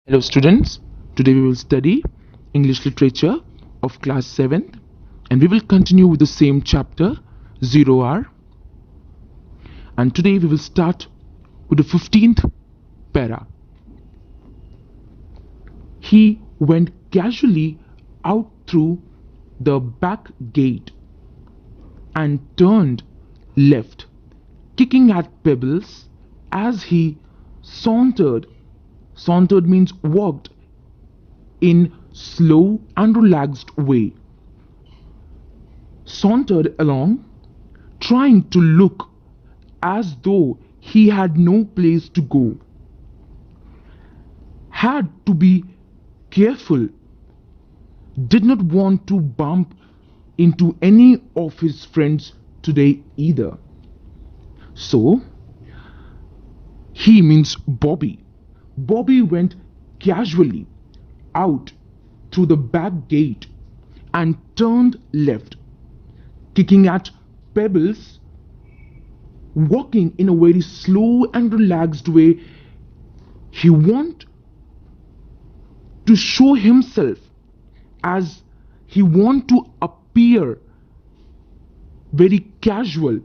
Hello students, today we will study English literature of class 7th and we will continue with the same chapter 0R, and today we will start with the 15th para. He went casually out through the back gate and turned left, kicking at pebbles as he sauntered. Sauntered means walked in slow and relaxed way. Sauntered along, trying to look as though he had no place to go. Had to be careful. Did not want to bump into any of his friends today either. So, he means Bobby. Bobby went casually out through the back gate and turned left, kicking at pebbles, walking in a very slow and relaxed way. He wanted to show himself as he wanted to appear very casual.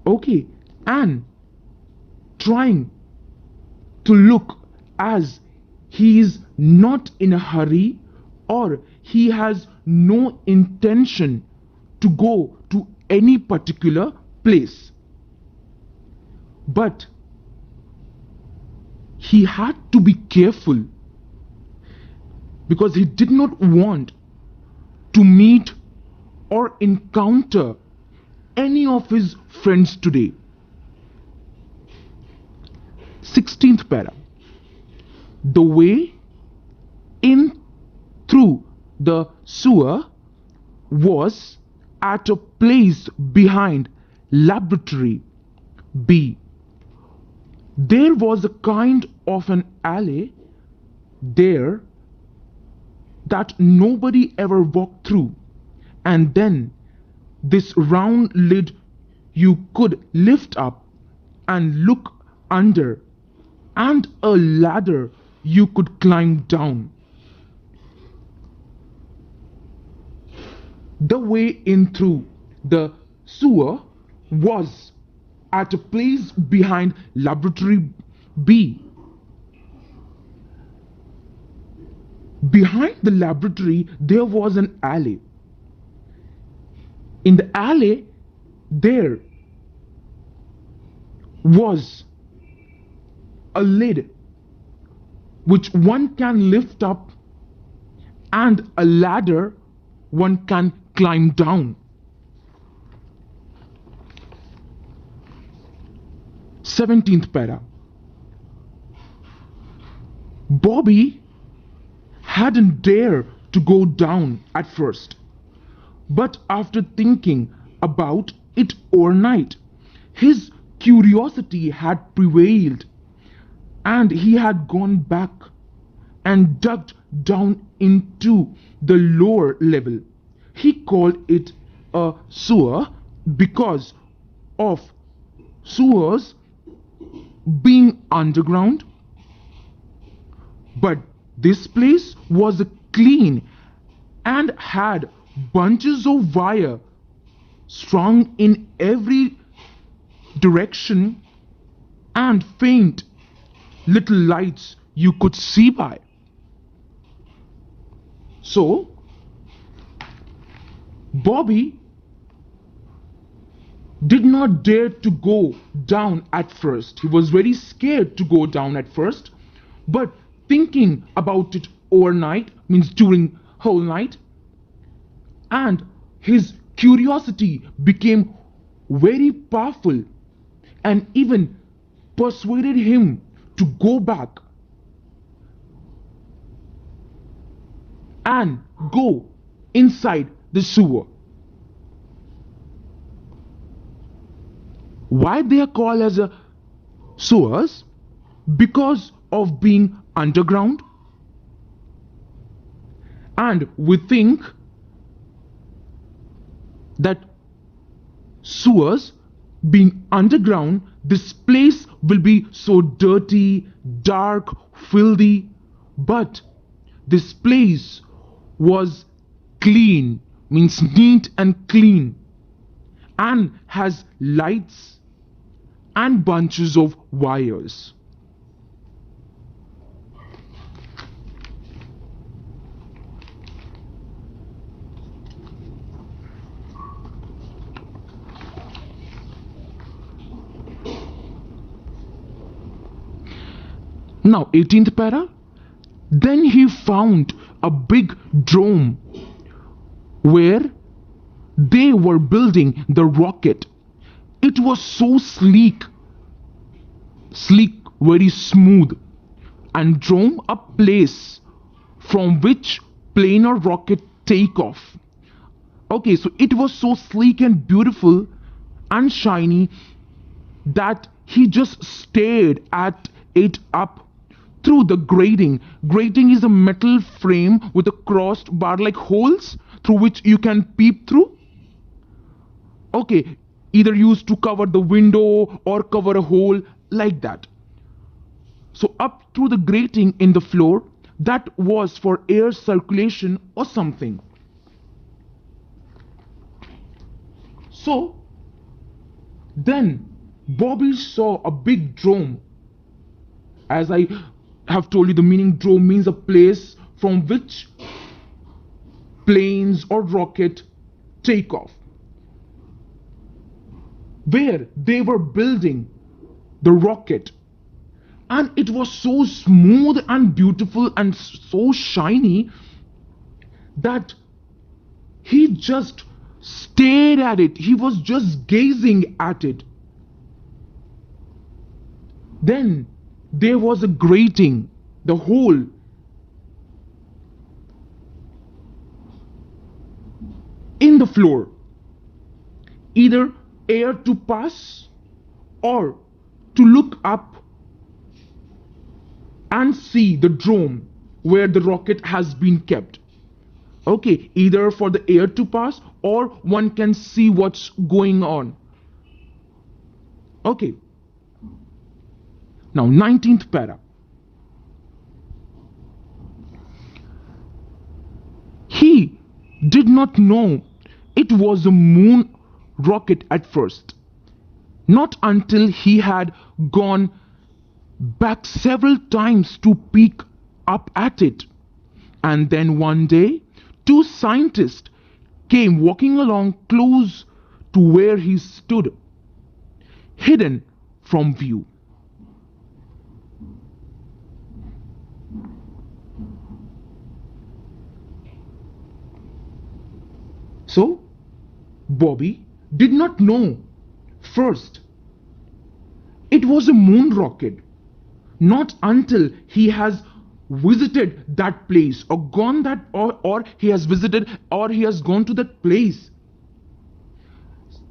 Okay, and trying to look as he is not in a hurry or he has no intention to go to any particular place. But he had to be careful because he did not want to meet or encounter any of his friends today. 16th para. The way in through the sewer was at a place behind laboratory B. There was a kind of an alley there that nobody ever walked through, and then this round lid you could lift up and look under, and a ladder you could climb down. The way in through the sewer was at a place behind laboratory B. Behind the laboratory there was an alley. In the alley there was a lid which one can lift up and a ladder one can climb down. 17th para. Bobby hadn't dared to go down at first, but after thinking about it overnight, his curiosity had prevailed and he had gone back and dug down into the lower level. He called it a sewer because of sewers being underground, but this place was clean and had bunches of wire strung in every direction and faint little lights you could see by. So Bobby did not dare to go down at first. He was very scared to go down at first, but thinking about it overnight, means during whole night, and his curiosity became very powerful and even persuaded him to go back and go inside the sewer. Why they are called as a sewers? Because of being underground, and we think that sewers being underground, this place will be so dirty, dark, filthy. But this place was clean, means neat and clean, and has lights and bunches of wires. Now, 18th para. Then he found a big dome where they were building the rocket. It was so sleek, very smooth, and dome a place from which plane or rocket take off. Okay, so it was so sleek and beautiful and shiny that he just stared at it up through the grating. Grating is a metal frame with a crossed bar like holes through which you can peep through. Okay, either used to cover the window or cover a hole like that. So up through the grating in the floor, that was for air circulation or something. So then Bobby saw a big drone. As I have told you, the meaning drone means a place from which planes or rocket take off, where they were building the rocket. And it was so smooth and beautiful and so shiny that he just stared at it. He was just gazing at it. Then there was a grating, the hole. In the floor, either air to pass or to look up and see the drone where the rocket has been kept. Okay, either for the air to pass or one can see what's going on. Okay. Now 19th para. He did not know it was a moon rocket at first. Not until he had gone back several times to peek up at it. And then one day, two scientists came walking along close to where he stood, hidden from view. So, Bobby did not know first it was a moon rocket. Not until he has visited that place or gone that or he has visited or he has gone to that place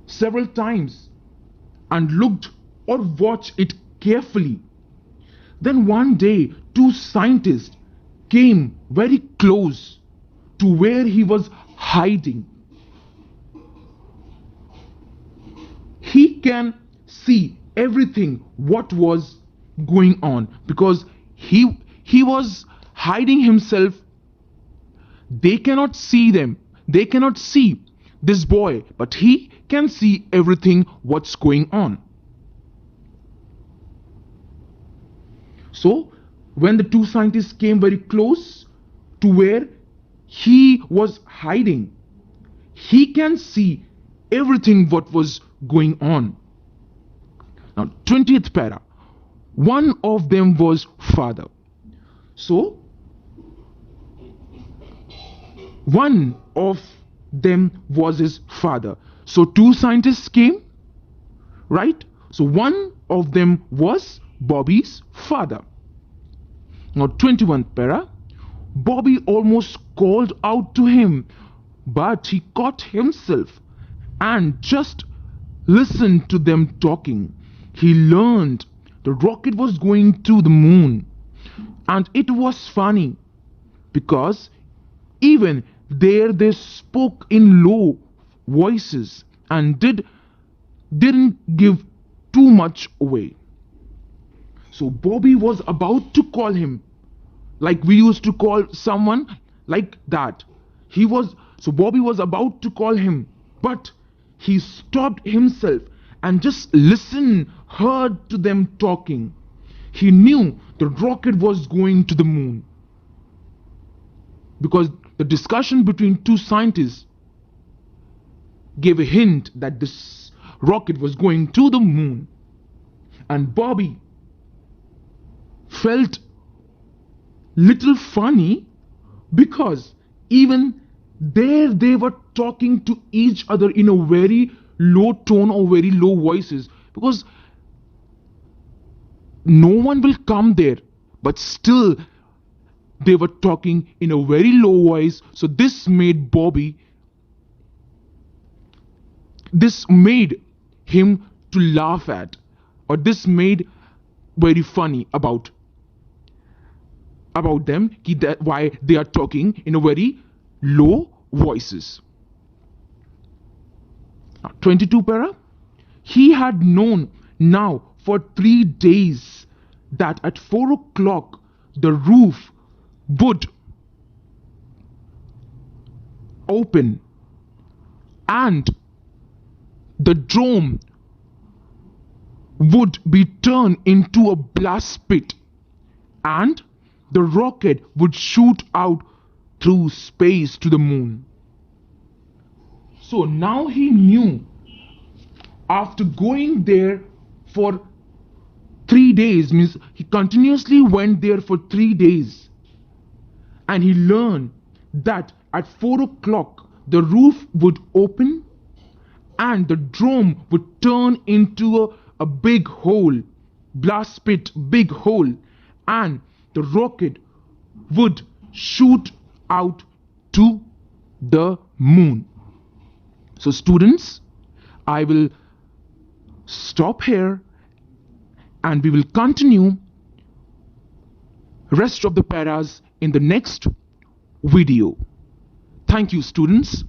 several times and looked or watched it carefully. Then one day two scientists came very close to where he was hiding. He can see everything what was going on because he was hiding himself. They cannot see them. They cannot see this boy, but he can see everything what's going on. So when the two scientists came very close to where he was hiding, he can see everything what was going on. Now 20th para. One of them was father. So one of them was his father. So two scientists came, right? So one of them was Bobby's father. Now 21st para. Bobby almost called out to him, but he caught himself and just listened to them talking. He learned the rocket was going to the moon. And it was funny because even there they spoke in low voices and did didn't give too much away. So Bobby was about to call him, like we used to call someone like that. Bobby was about to call him, but he stopped himself and just listened, heard to them talking. He knew the rocket was going to the moon because the discussion between two scientists gave a hint that this rocket was going to the moon. And Bobby felt little funny because even there they were talking to each other in a very low tone or very low voices, because no one will come there, but still they were talking in a very low voice. So this made him to laugh at, or this made very funny about them, why they are talking in a very low voices. 22 para. He had known now for 3 days that at 4 o'clock the roof would open and the dome would be turned into a blast pit and the rocket would shoot out through space to the moon. So now he knew, after going there for 3 days, means he continuously went there for 3 days, and he learned that at 4 o'clock the roof would open and the dome would turn into a big hole, blast pit, big hole, and the rocket would shoot out to the moon. So students, I will stop here and we will continue rest of the paras in the next video. Thank you, students.